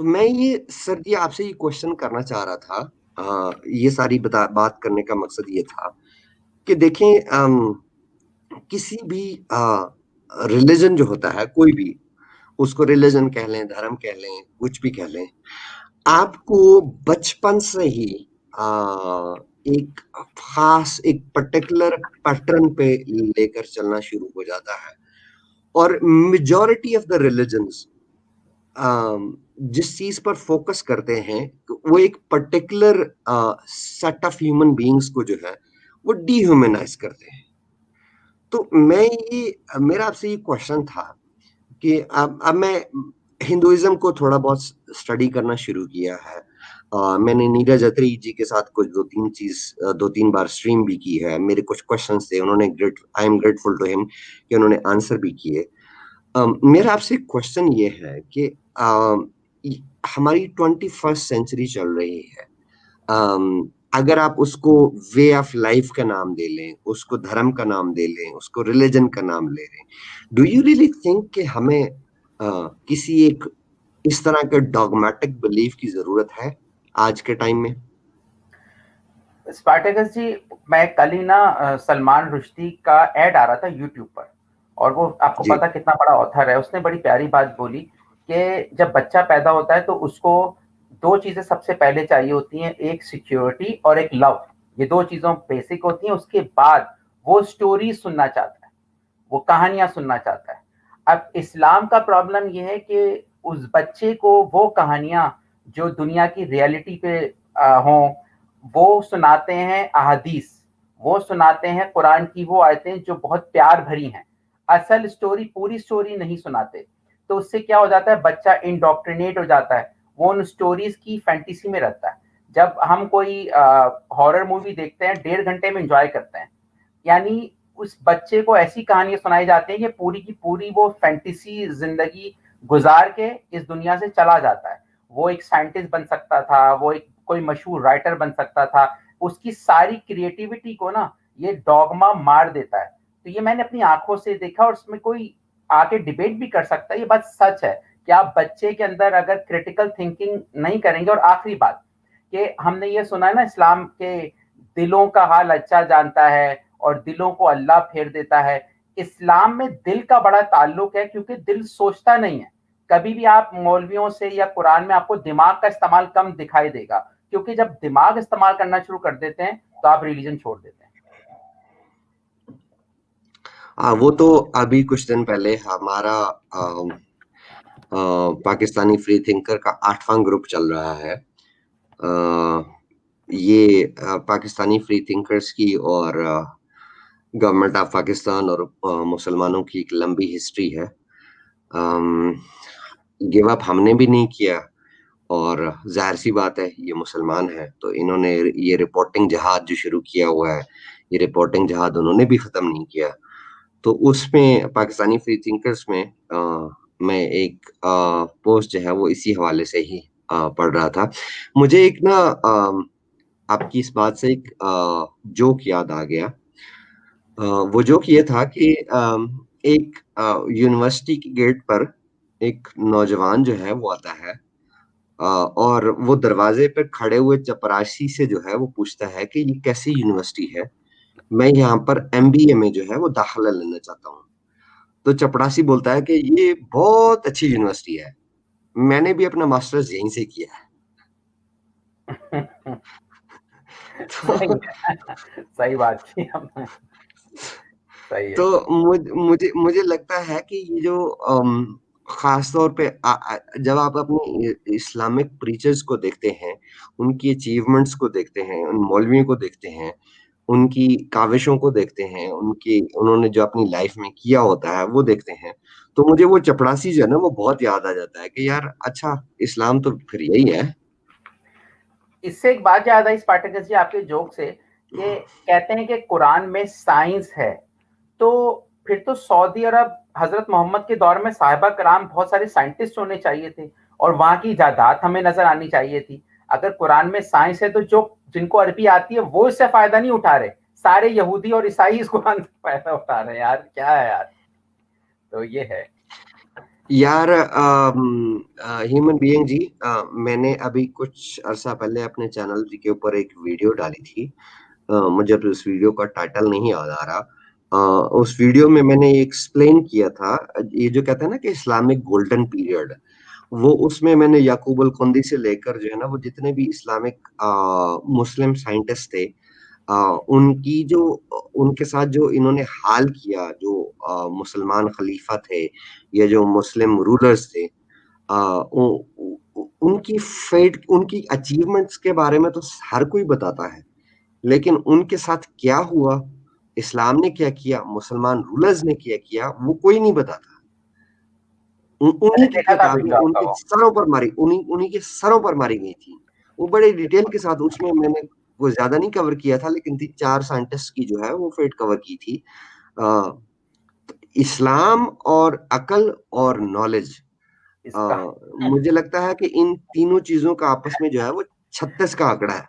तो मैं ये सर जी आपसे ये क्वेश्चन करना चाह रहा था। ये सारी बात करने का मकसद ये था कि देखें, किसी भी रिलीजन जो होता है, कोई भी, उसको रिलीजन कह लें, धर्म कह लें, कुछ भी कह लें, आपको बचपन से ही आ, एक खास एक पर्टिकुलर पैटर्न पे लेकर चलना शुरू हो जाता है। और मेजॉरिटी ऑफ द रिलीजन्स जिस चीज पर फोकस करते हैं, वो एक particular set of human beings को जो है वो डिह्यूमनाइज करते हैं। तो मेरा आपसे ये क्वेश्चन था कि अब मैं हिंदुइज्म को थोड़ा बहुत स्टडी करना शुरू किया है। मैंने नीरज अत्री जी के साथ कुछ दो तीन बार स्ट्रीम भी की है। मेरे कुछ क्वेश्चंस थे, उन्होंने great I am grateful to him कि उन्होंने आंसर भी किए। मेरा आपसे क्वेश्चन ये है कि हमारी 21st सेंचुरी चल रही है। अगर आप उसको वे ऑफ लाइफ का नाम दे लें, उसको धर्म का नाम दे लें, उसको रिलीजन का नाम ले लें, डू यू रियली थिंक कि हमें किसी एक इस तरह के डॉगमेटिक बिलीफ की जरूरत है आज के टाइम में? स्पार्टैकस जी, मैं कल ही ना सलमान रुश्दी का ऐड आ रहा था यूट्यूब पर, और वो आपको जी। पता कितना बड़ा ऑथर है। उसने बड़ी प्यारी बात बोली कि जब बच्चा पैदा होता है तो उसको दो चीजें सबसे पहले चाहिए होती हैं, एक सिक्योरिटी और एक लव। ये दो चीजों बेसिक होती हैं। उसके बाद वो स्टोरी सुनना चाहता है, वो कहानियां सुनना चाहता है। अब इस्लाम का प्रॉब्लम ये है कि उस बच्चे को वो कहानियां जो दुनिया की रियलिटी पे हों, वो सुनाते हैं अहादीस, वो सुनाते हैं कुरान की वो आयतें जो बहुत प्यार भरी हैं। असल स्टोरी, पूरी स्टोरी नहीं सुनाते। तो उससे क्या हो जाता है, बच्चा इंडोक्ट्रिनेट हो जाता है, वो उन स्टोरीज की फैंटेसी में रहता है। जब हम कोई हॉरर मूवी देखते हैं, 1.5 घंटे में एंजॉय करते हैं, यानी उस बच्चे को ऐसी कहानियां सुनाई जाती हैं कि पूरी की पूरी वो फैंटेसी जिंदगी गुजार के इस दुनिया से चला जाता है। वो एक साइंटिस्ट बन सकता था, वो एक कोई मशहूर राइटर बन सकता था। उसकी सारी क्रिएटिविटी को ना ये डॉगमा मार देता है। तो ये मैंने अपनी आंखों से देखा, और उसमें कोई आके डिबेट भी कर सकता है, ये बात सच है कि आप बच्चे के अंदर अगर क्रिटिकल थिंकिंग नहीं करेंगे। और आखिरी बात कि हमने ये सुना है ना, इस्लाम के दिलों का हाल अच्छा जानता है और दिलों को अल्लाह फेर देता है। इस्लाम में दिल का बड़ा ताल्लुक है, क्योंकि दिल सोचता नहीं है। कभी भी आप मौलवियों से या कुरान में आपको दिमाग का इस्तेमाल कम दिखाई देगा, क्योंकि जब दिमाग इस्तेमाल करना शुरू कर देते हैं तो आप रिलीजन छोड़ देते हैं। वो तो अभी कुछ दिन पहले हमारा पाकिस्तानी फ्री थिंकर का 8वां ग्रुप चल रहा है। ये पाकिस्तानी फ्री थिंकर्स की और गवर्नमेंट ऑफ पाकिस्तान और मुसलमानों की एक लंबी हिस्ट्री है। गिव अप हमने भी नहीं किया, और जाहिर सी बात है ये मुसलमान है, तो इन्होंने ये रिपोर्टिंग जहाद जो शुरू किया हुआ है, ये रिपोर्टिंग जहाद उन्होंने भी खत्म नहीं किया। तो उसमें पाकिस्तानी फ्री थिंकर्स में मैं एक पोस्ट जो है वो इसी हवाले से ही पढ़ रहा था। मुझे एक ना आपकी इस बात से एक जोक याद आ गया। वो जोक ये था कि एक यूनिवर्सिटी के गेट पर एक नौजवान जो है वो आता है, और वो दरवाजे पे खड़े हुए चपरासी से जो है वो पूछता है कि ये कैसी यूनिवर्सिटी है, मैं यहाँ पर एमबीए में जो है वो दाखिला लेना चाहता हूँ। तो चपरासी बोलता है कि ये बहुत अच्छी यूनिवर्सिटी है, मैंने भी अपना मास्टर्स यहीं से किया है। सही तो है। सही बात की हमने। सही है। तो मुझे मुझे लगता है कि ये जो खास तौर पे जब आप अपने इस्लामिक प्रीचर्स को देखते हैं, उनकी अचीवमेंट्स को देखते हैं, उन मौलवियों को देखते हैं, उनकी काविशों को देखते हैं, उनकी उन्होंने जो अपनी लाइफ में किया होता है वो देखते हैं, तो मुझे वो चपड़ासी जो है ना वो बहुत याद आ जाता है कि यार अच्छा, इस्लाम तो फिर यही है। इससे एक बात याद आई स्पार्टकस जी आपके जोक से, कि कहते हैं कि कुरान में साइंस है, तो फिर तो सऊदी अरब हजरत मोहम्मद के दौर में साहिबा कराम बहुत सारे साइंटिस्ट होने चाहिए थे, और वहां की इजादात हमें नजर आनी चाहिए थी। अगर कुरान में साइंस है तो जो जिनको अरबी आती है वो इससे फायदा नहीं उठा रहे, सारे यहूदी और ईसाई इस कुरान से फायदा उठा रहे हैं। यार क्या है यार। तो ये है। यार ह्यूमन बीइंग जी, मैंने अभी कुछ अरसा पहले अपने चैनल के ऊपर एक वीडियो डाली थी। मुझे तो उस वीडियो का टाइटल नहीं याद आ रहा। उस वीडियो में मैंने एक्सप्लेन किया था, ये जो कहते हैं ना कि इस्लामिक गोल्डन पीरियड, वो उसमें मैंने याकूब अल खुंदी से लेकर जो है ना वो जितने भी इस्लामिक मुस्लिम साइंटिस्ट थे, अ, उनकी जो उनके साथ जो इन्होंने हाल किया, जो मुसलमान खलीफा थे या जो मुस्लिम रूलर्स थे, अ, उनकी फेट, उनकी अचीवमेंट्स के बारे में तो हर कोई बताता है, लेकिन उनके साथ क्या हुआ, इस्लाम ने क्या किया, मुसलमान रूलर्स ने क्या किया, वो कोई नहीं बताता। मैंने उन्हीं की देखा था किताबें वीडियो आपका उनके वो। सरों पर मारी, उन्हीं के सरों पर मारी गई थी। वो बड़े डिटेल के साथ, उसमें मैंने वो ज्यादा नहीं कवर किया था, लेकिन 3-4 साइंटिस्ट की जो है वो फेट कवर की थी। अ, इस्लाम और अकल और नॉलेज, इसका मुझे लगता है कि इन तीनों चीजों का आपस में जो है वो 36 का आंकड़ा है।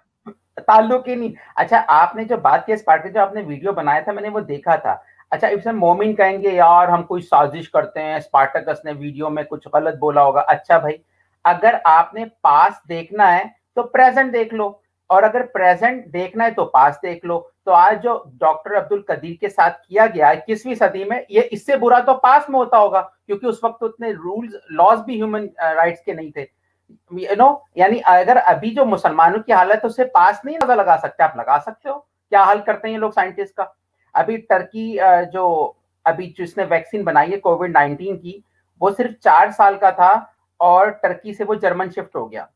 ताल्लुक ही नहीं। अच्छा, आपने जो बात की स्पार्टक, जो आपने वीडियो बनाया था मैंने वो देखा था। अच्छा, इसमें मोमिन कहेंगे यार हम कोई साजिश करते हैं, स्पार्टकस ने वीडियो में कुछ गलत बोला होगा। अच्छा भाई, अगर आपने पास देखना है तो प्रेजेंट देख लो, और अगर प्रेजेंट देखना है तो पास देख लो। तो आज जो डॉक्टर अब्दुल कदीर के साथ किया गया 21वीं सदी में, ये इससे बुरा तो पास में होता होगा, क्योंकि उस वक्त तो उतने रूल्स लॉज भी ह्यूमन राइट्स के नहीं थे। यू नो, यानी अगर अभी जो मुसलमानों की हालत है उससे पास नहीं नजर लगा सकते, आप लगा सकते हो क्या हाल करते हैं ये लोग साइंटिस्ट का। अभी टर्की जो अभी जिसने वैक्सीन बनाई है कोविड 19 की, वो सिर्फ 4 साल का था और टर्की से वो जर्मन शिफ्ट हो गया।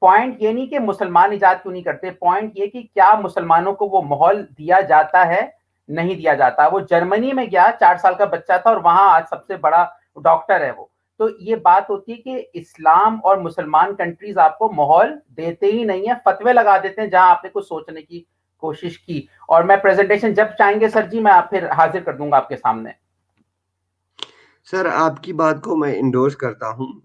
पॉइंट ये नहीं कि मुसलमान इजाद क्यों नहीं करते, पॉइंट ये कि क्या मुसलमानों को वो माहौल दिया जाता है, नहीं दिया जाता। वो जर्मनी में गया, 4 साल का बच्चा था और वहां आज सबसे बड़ा डॉक्टर है वो। तो ये बात होती है कि इस्लाम और मुसलमान कंट्रीज आपको माहौल देते ही नहीं है, फतवे लगा देते हैं जहां आपने कुछ सोचने की कोशिश की। और मैं प्रेजेंटेशन जब चाहेंगे सर जी, मैं आप फिर हाजिर कर दूंगा आपके सामने। सर, आपकी बात को मैं इंडोर्स करता हूँ।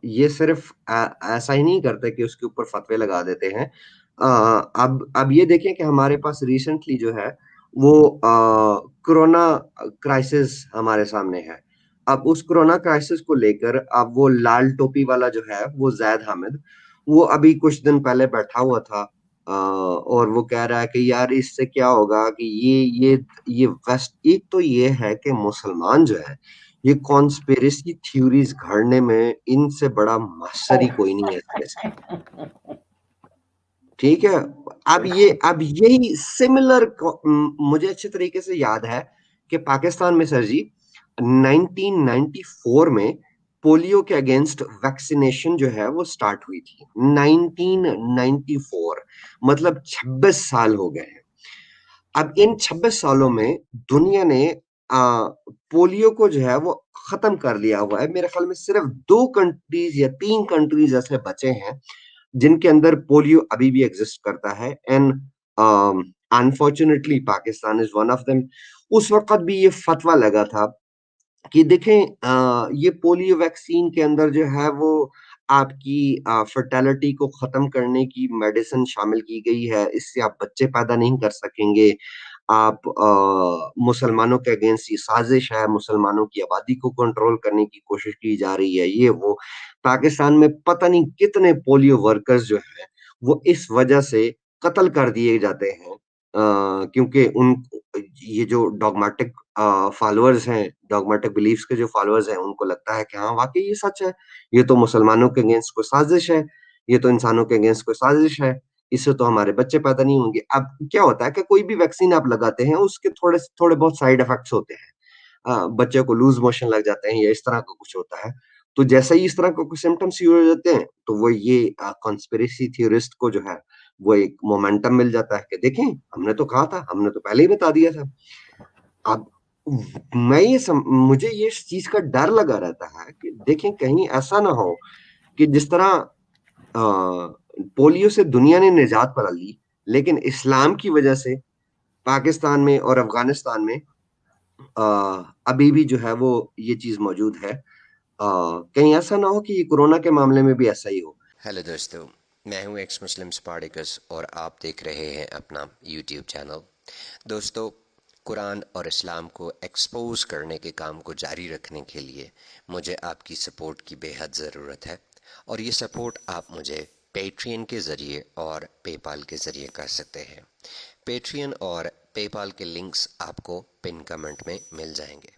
ये सिर्फ ऐसा ही नहीं करते कि उसके ऊपर फतवे लगा देते हैं। अब ये देखें कि हमारे पास रिसेंटली जो है वो कोरोना क्राइसिस हमारे सामने है। अब उस कोरोना क्राइसिस को लेकर अब वो लाल टोपी वाला जो है वो जैद हामिद, वो अभी कुछ दिन पहले बैठा हुआ था, और वो कह रहा है कि यार इससे क्या होगा कि ये वेस्ट, एक तो ये है कि मुसलमान जो है ये कॉन्स्पिरेसी थ्योरीज घड़ने में इनसे बड़ा मास्टर ही कोई नहीं है इस देश में। ठीक है। अब यही सिमिलर, मुझे अच्छे तरीके से याद है कि पाकिस्तान में सर जी 1994 में पोलियो के अगेंस्ट वैक्सीनेशन जो है वो स्टार्ट हुई थी। 1994, मतलब 26 साल हो गए हैं। अब इन 26 सालों में दुनिया ने पोलियो को जो है वो खत्म कर लिया हुआ है। मेरे ख्याल में सिर्फ 2 कंट्रीज या 3 कंट्रीज ऐसे बचे हैं जिनके अंदर पोलियो अभी भी एग्जिस्ट करता है, and unfortunately Pakistan is one of them. उस वक्त भी ये फतवा लगा था कि देखें, ये पोलियो वैक्सीन के अंदर जो है वो आपकी फर्टेलिटी को खत्म करने की मेडिसिन शामिल की गई है, इससे आप बच्चे पैदा नहीं कर सकेंगे। आप मुसलमानों के अगेंस्ट ये साजिश है, मुसलमानों की आबादी को कंट्रोल करने की कोशिश की जा रही है, ये वो। पाकिस्तान में पता नहीं कितने पोलियो वर्कर्स जो है वो इस वजह से कत्ल कर दिए जाते हैं, क्योंकि उन, ये जो डॉगमेटिक फॉलोअर्स हैं, डॉगमेटिक बिलीफ्स के जो फॉलोअर्स हैं, उनको लगता है कि हाँ वाकई ये सच है, ये तो मुसलमानों के अगेंस्ट कोई साजिश है, ये तो इंसानों के अगेंस्ट कोई साजिश है, इससे तो हमारे बच्चे पैदा नहीं होंगे। अब क्या होता है कि कोई भी वैक्सीन आप लगाते हैं उसके थोड़े थोड़े बहुत साइड इफेक्ट्स होते हैं। बच्चे को लूज मोशन लग जाते हैं या इस तरह का कुछ होता है। तो जैसे ही इस तरह का कुछ सिम्टम्स शुरू हो जाते हैं तो वो ये कॉन्स्पिरेसी थियोरिस्ट को जो है वो एक मोमेंटम मिल जाता है कि देखें, हमने तो कहा था, हमने तो पहले ही बता दिया था। अब मुझे ये इस चीज का डर लगा रहता है कि देखें कहीं ऐसा ना हो कि जिस तरह पोलियो से दुनिया ने निजात पा ली, लेकिन इस्लाम की वजह से पाकिस्तान में और अफगानिस्तान में अ, अभी भी जो है वो ये चीज मौजूद है। कहीं ऐसा ना हो कि ये कोरोना के मामले में भी ऐसा ही हो। हेलो दोस्तों, मैं हूं एक्स मुस्लिम स्पार्टिकस और आप देख रहे हैं अपना यूट्यूब चैनल। दोस्तों, कुरान और इस्लाम को एक्सपोज करने के काम को जारी रखने के लिए मुझे आपकी सपोर्ट की बेहद ज़रूरत है, और ये सपोर्ट आप मुझे पेट्रियन के ज़रिए और पेपाल के ज़रिए कर सकते हैं। पेट्रियन और पेपाल के लिंक्स आपको पिन कमेंट में मिल जाएंगे।